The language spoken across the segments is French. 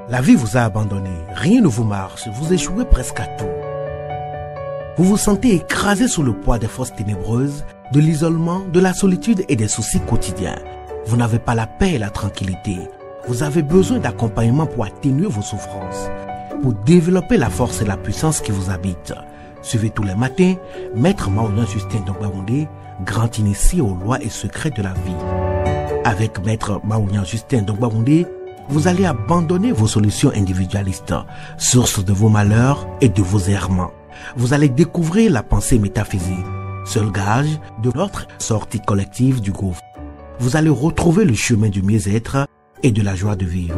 La vie vous a abandonné, rien ne vous marche, vous échouez presque à tout. Vous vous sentez écrasé sous le poids des forces ténébreuses, de l'isolement, de la solitude et des soucis quotidiens. Vous n'avez pas la paix et la tranquillité. Vous avez besoin d'accompagnement pour atténuer vos souffrances, pour développer la force et la puissance qui vous habitent. Suivez tous les matins Maître Maoulian Justin Dongbaoundé, grand initié aux lois et secrets de la vie. Avec Maître Maoulian Justin Dongbaoundé, vous allez abandonner vos solutions individualistes, source de vos malheurs et de vos errements. Vous allez découvrir la pensée métaphysique, seul gage de notre sortie collective du gouffre. Vous allez retrouver le chemin du mieux-être et de la joie de vivre.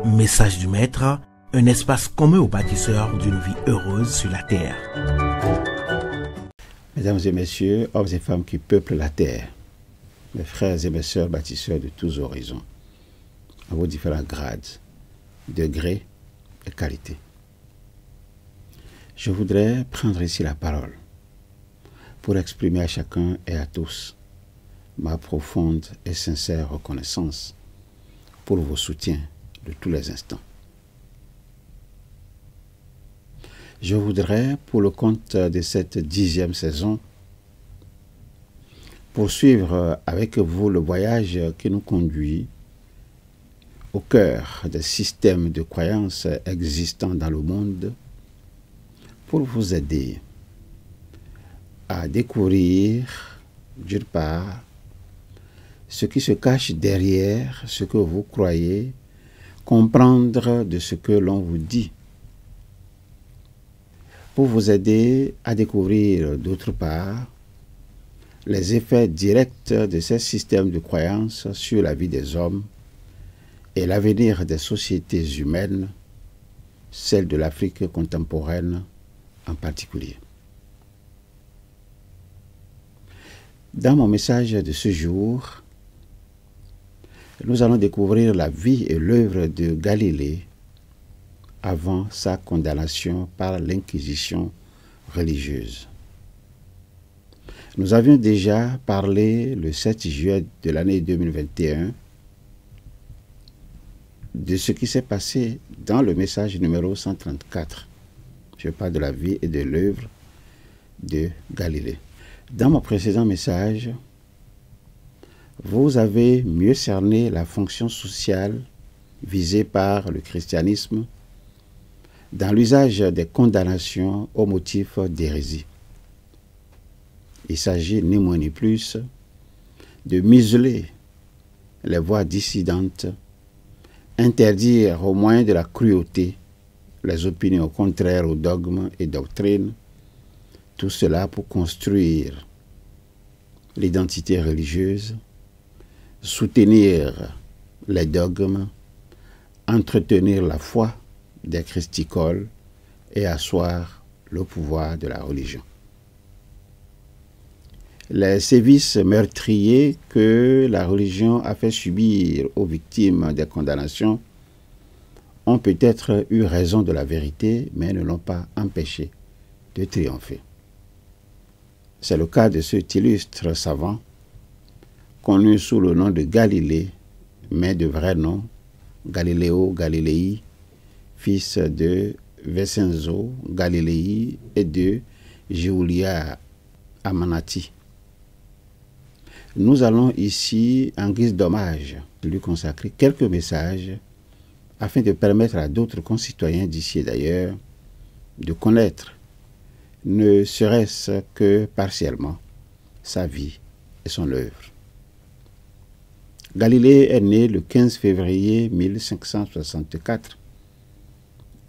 Message du Maître, un espace commun aux bâtisseurs d'une vie heureuse sur la terre. Mesdames et messieurs, hommes et femmes qui peuplent la terre, mes frères et mes sœurs bâtisseurs de tous horizons, à vos différents grades, degrés et qualités. Je voudrais prendre ici la parole pour exprimer à chacun et à tous ma profonde et sincère reconnaissance pour vos soutiens de tous les instants. Je voudrais, pour le compte de cette 10e saison, poursuivre avec vous le voyage qui nous conduit au cœur des systèmes de croyances existants dans le monde pour vous aider à découvrir, d'une part, ce qui se cache derrière ce que vous croyez, comprendre de ce que l'on vous dit, pour vous aider à découvrir, d'autre part, les effets directs de ces systèmes de croyances sur la vie des hommes et l'avenir des sociétés humaines, celle de l'Afrique contemporaine en particulier. Dans mon message de ce jour, nous allons découvrir la vie et l'œuvre de Galilée avant sa condamnation par l'Inquisition religieuse. Nous avions déjà parlé le 7 juillet de l'année 2021 de ce qui s'est passé dans le message numéro 134. Je parle de la vie et de l'œuvre de Galilée. Dans mon précédent message, vous avez mieux cerné la fonction sociale visée par le christianisme dans l'usage des condamnations au motif d'hérésie. Il s'agit ni moins ni plus de museler les voix dissidentes, interdire au moyen de la cruauté les opinions contraires aux dogmes et doctrines, tout cela pour construire l'identité religieuse, soutenir les dogmes, entretenir la foi des christicoles et asseoir le pouvoir de la religion. Les sévices meurtriers que la religion a fait subir aux victimes des condamnations ont peut-être eu raison de la vérité, mais ne l'ont pas empêché de triompher. C'est le cas de cet illustre savant, connu sous le nom de Galilée, mais de vrai nom, Galileo Galilei, fils de Vincenzo Galilei et de Giulia Amanati. Nous allons ici, en guise d'hommage, lui consacrer quelques messages afin de permettre à d'autres concitoyens d'ici et d'ailleurs de connaître, ne serait-ce que partiellement, sa vie et son œuvre. Galilée est né le 15 février 1564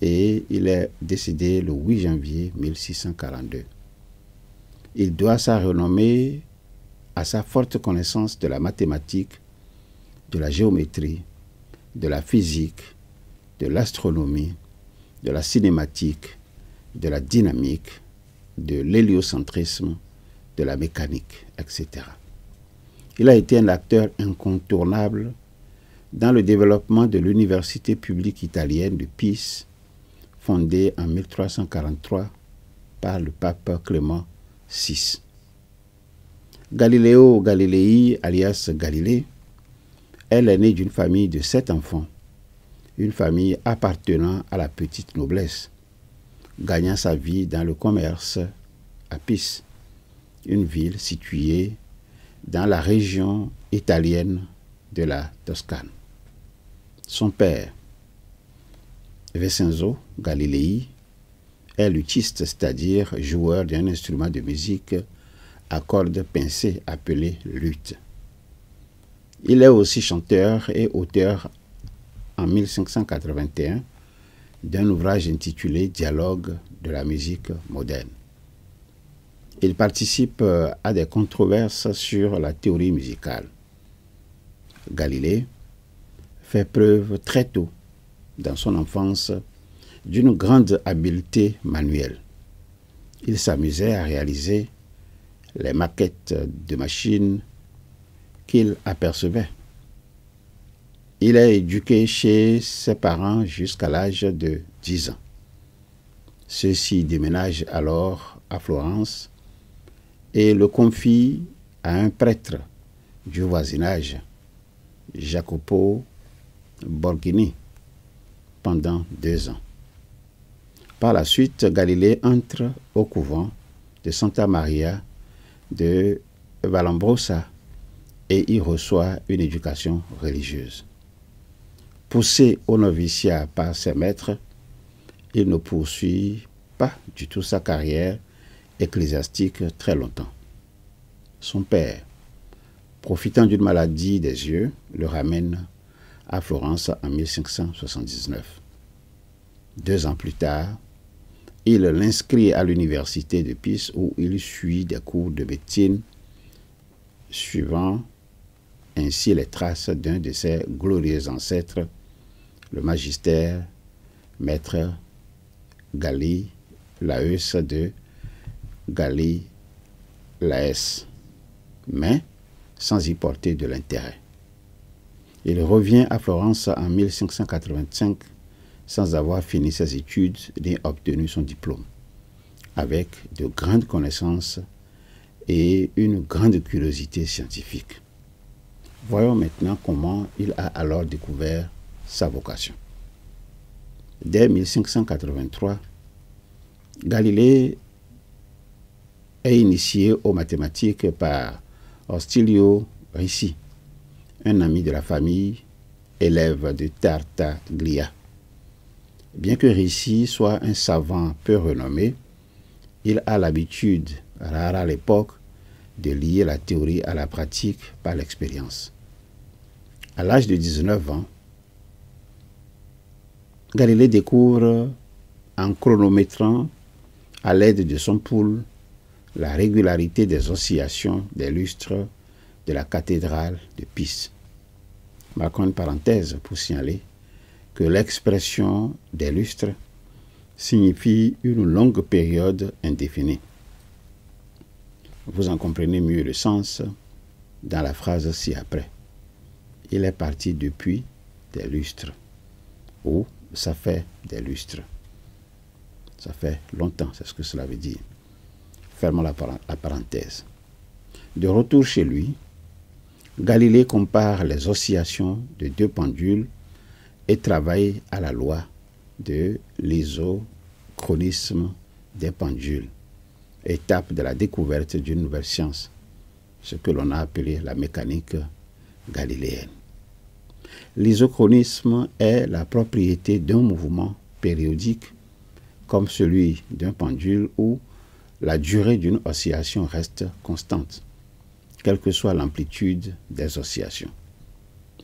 et il est décédé le 8 janvier 1642. Il doit sa renommée à sa forte connaissance de la mathématique, de la géométrie, de la physique, de l'astronomie, de la cinématique, de la dynamique, de l'héliocentrisme, de la mécanique, etc. Il a été un acteur incontournable dans le développement de l'université publique italienne de Pise, fondée en 1343 par le pape Clément VI. Galileo Galilei, alias Galilée, est l'aîné d'une famille de 7 enfants une famille appartenant à la petite noblesse, gagnant sa vie dans le commerce à Pise, une ville située dans la région italienne de la Toscane. Son père, Vincenzo Galilei, est luthiste, c'est-à-dire joueur d'un instrument de musique à cordes pincées appelé luth. Il est aussi chanteur et auteur en 1581 d'un ouvrage intitulé Dialogue de la musique moderne. Il participe à des controverses sur la théorie musicale. Galilée fait preuve très tôt, dans son enfance, d'une grande habileté manuelle. Il s'amusait à réaliser les maquettes de machines qu'il apercevait. Il est éduqué chez ses parents jusqu'à l'âge de 10 ans. Ceux-ci déménagent alors à Florence et le confient à un prêtre du voisinage, Jacopo Borghini, pendant 2 ans. Par la suite, Galilée entre au couvent de Santa Maria de Vallombrosa et y reçoit une éducation religieuse. Poussé au noviciat par ses maîtres, il ne poursuit pas du tout sa carrière ecclésiastique très longtemps. Son père, profitant d'une maladie des yeux, le ramène à Florence en 1579. 2 ans plus tard, il l'inscrit à l'université de Pise où il suit des cours de médecine, suivant ainsi les traces d'un de ses glorieux ancêtres, le magister maître Galli Laus de Galli Laes, mais sans y porter de l'intérêt. Il revient à Florence en 1585 sans avoir fini ses études ni obtenu son diplôme, avec de grandes connaissances et une grande curiosité scientifique. Voyons maintenant comment il a alors découvert sa vocation. Dès 1583, Galilée est initié aux mathématiques par Ostilio Ricci, un ami de la famille, élève de Tartaglia. Bien que Ricci soit un savant peu renommé, il a l'habitude, rare à l'époque, de lier la théorie à la pratique par l'expérience. À l'âge de 19 ans, Galilée découvre, en chronométrant à l'aide de son pouls, la régularité des oscillations des lustres de la cathédrale de Pise. Marquons une parenthèse pour signaler que l'expression des lustres signifie une longue période indéfinie. Vous en comprenez mieux le sens dans la phrase ci-après. Il est parti depuis des lustres, ou ça fait des lustres. Ça fait longtemps, c'est ce que cela veut dire. Fermons la parenthèse. De retour chez lui, Galilée compare les oscillations de 2 pendules et travaille à la loi de l'isochronisme des pendules, étape de la découverte d'une nouvelle science, ce que l'on a appelé la mécanique galiléenne. L'isochronisme est la propriété d'un mouvement périodique comme celui d'un pendule où la durée d'une oscillation reste constante, quelle que soit l'amplitude des oscillations.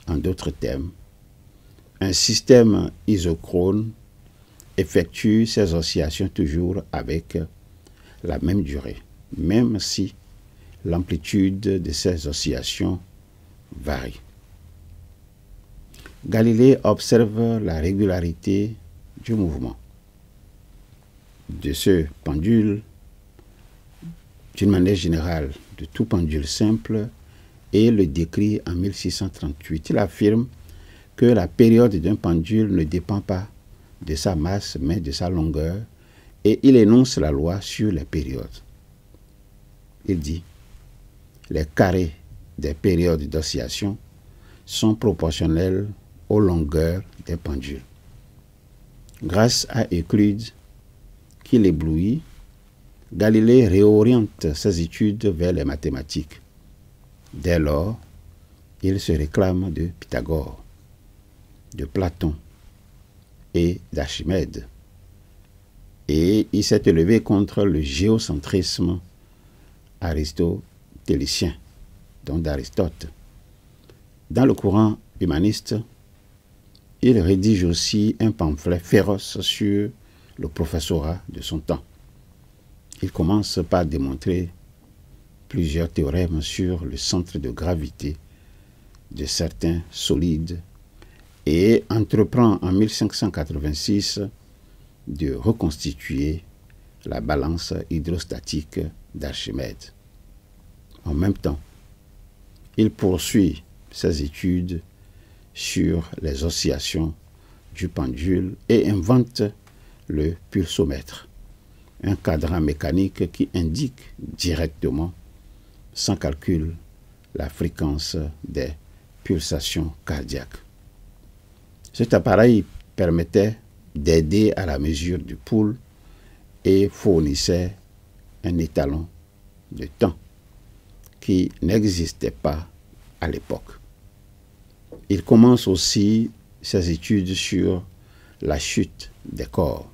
En d'autres termes, un système isochrone effectue ses oscillations toujours avec la même durée, même si l'amplitude de ces oscillations varie. Galilée observe la régularité du mouvement de ce pendule, d'une manière générale, de tout pendule simple, et le décrit en 1638. Il affirme que la période d'un pendule ne dépend pas de sa masse, mais de sa longueur, et il énonce la loi sur les périodes. Il dit: les carrés des périodes d'oscillation sont proportionnels aux longueurs des pendules. Grâce à Euclide, qui l'éblouit, Galilée réoriente ses études vers les mathématiques. Dès lors, il se réclame de Pythagore, de Platon et d'Archimède. Et il s'est élevé contre le géocentrisme aristotélicien, donc d'Aristote. Dans le courant humaniste, il rédige aussi un pamphlet féroce sur le professorat de son temps. Il commence par démontrer plusieurs théorèmes sur le centre de gravité de certains solides et entreprend en 1586 de reconstituer la balance hydrostatique d'Archimède. En même temps, il poursuit ses études sur les oscillations du pendule et invente le pulsomètre, un cadran mécanique qui indique directement, sans calcul, la fréquence des pulsations cardiaques. Cet appareil permettait d'aider à la mesure du pouls et fournissait un étalon de temps qui n'existait pas à l'époque. Il commence aussi ses études sur la chute des corps.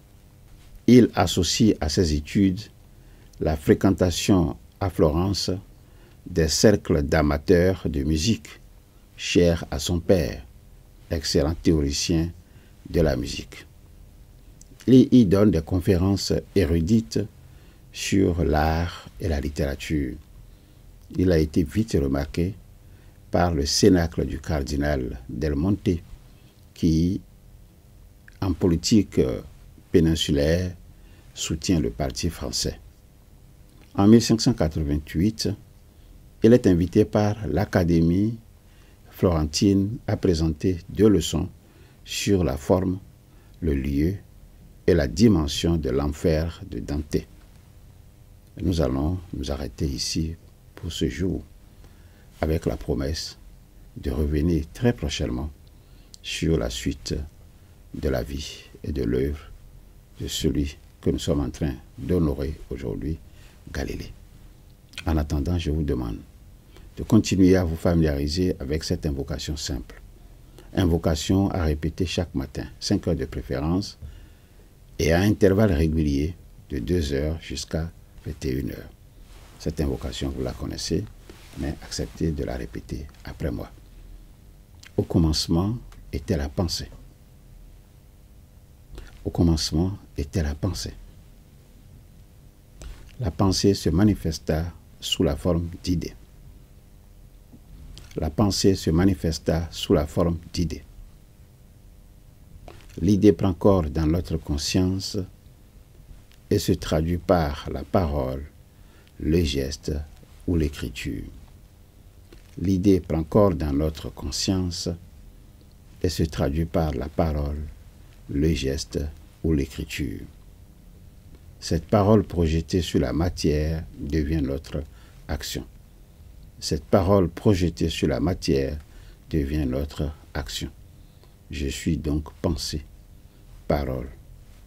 Il associe à ses études la fréquentation à Florence des cercles d'amateurs de musique, chers à son père, excellent théoricien de la musique. Il y donne des conférences érudites sur l'art et la littérature. Il a été vite remarqué par le cénacle du cardinal Del Monte, qui, en politique péninsulaire, soutient le parti français. En 1588, il est invité par l'Académie florentine à présenter 2 leçons sur la forme, le lieu et la dimension de l'enfer de Dante. Nous allons nous arrêter ici pour ce jour, avec la promesse de revenir très prochainement sur la suite de la vie et de l'œuvre de celui que nous sommes en train d'honorer aujourd'hui, Galilée. En attendant, je vous demande de continuer à vous familiariser avec cette invocation simple. Invocation à répéter chaque matin, 5 heures de préférence, et à intervalles réguliers de 2 heures jusqu'à 21 heures. Cette invocation, vous la connaissez, mais acceptez de la répéter après moi. Au commencement était la pensée. Au commencement était la pensée. La pensée se manifesta sous la forme d'idées. La pensée se manifesta sous la forme d'idées. L'idée prend corps dans notre conscience et se traduit par la parole, le geste ou l'écriture. L'idée prend corps dans notre conscience et se traduit par la parole, le geste ou l'écriture. Cette parole projetée sur la matière devient notre action. Cette parole projetée sur la matière devient notre action. Je suis donc pensée, parole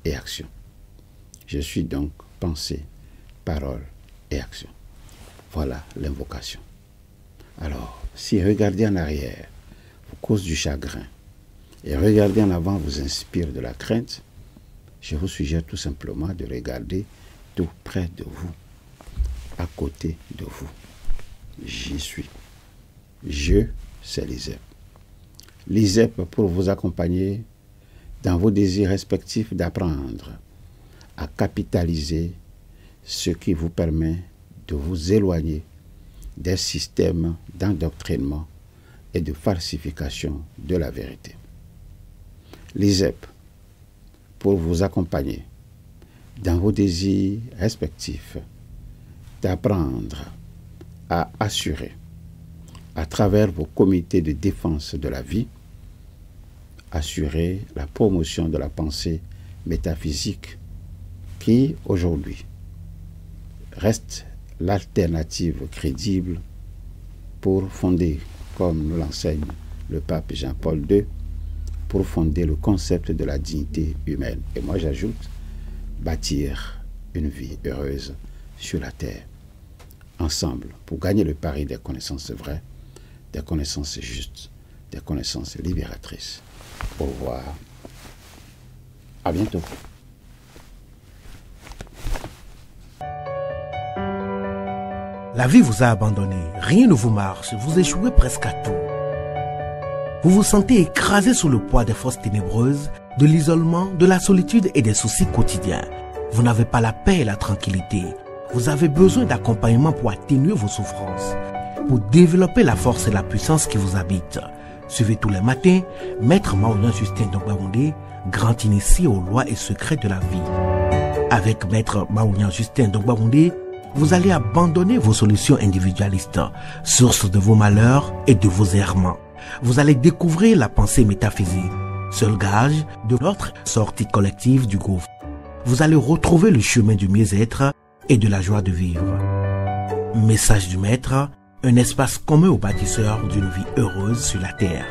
et action. Je suis donc pensée, parole et action. Voilà l'invocation. Alors, si regarder en arrière vous cause du chagrin et regarder en avant vous inspire de la crainte, je vous suggère tout simplement de regarder tout près de vous, à côté de vous. J'y suis. Je, c'est l'ISEP. L'ISEP pour vous accompagner dans vos désirs respectifs d'apprendre à capitaliser ce qui vous permet de vous éloigner des systèmes d'endoctrinement et de falsification de la vérité. L'ISEP pour vous accompagner dans vos désirs respectifs d'apprendre à assurer, à travers vos comités de défense de la vie, assurer la promotion de la pensée métaphysique qui, aujourd'hui, reste l'alternative crédible pour fonder, comme nous l'enseigne le pape Jean-Paul II, pour fonder le concept de la dignité humaine. Et moi j'ajoute, bâtir une vie heureuse sur la terre. Ensemble, pour gagner le pari des connaissances vraies, des connaissances justes, des connaissances libératrices. Au revoir. À bientôt. La vie vous a abandonné, rien ne vous marche, vous échouez presque à tout. Vous vous sentez écrasé sous le poids des forces ténébreuses, de l'isolement, de la solitude et des soucis quotidiens. Vous n'avez pas la paix et la tranquillité. Vous avez besoin d'accompagnement pour atténuer vos souffrances, pour développer la force et la puissance qui vous habitent. Suivez tous les matins Maître Maouyan Justin Dongbaoundé, grand initié aux lois et secrets de la vie. Avec Maître Maouyan Justin Dongbaoundé, vous allez abandonner vos solutions individualistes, source de vos malheurs et de vos errements. Vous allez découvrir la pensée métaphysique, seul gage de notre sortie collective du gouffre. Vous allez retrouver le chemin du mieux-être et de la joie de vivre. Message du Maître, un espace commun aux bâtisseurs d'une vie heureuse sur la terre.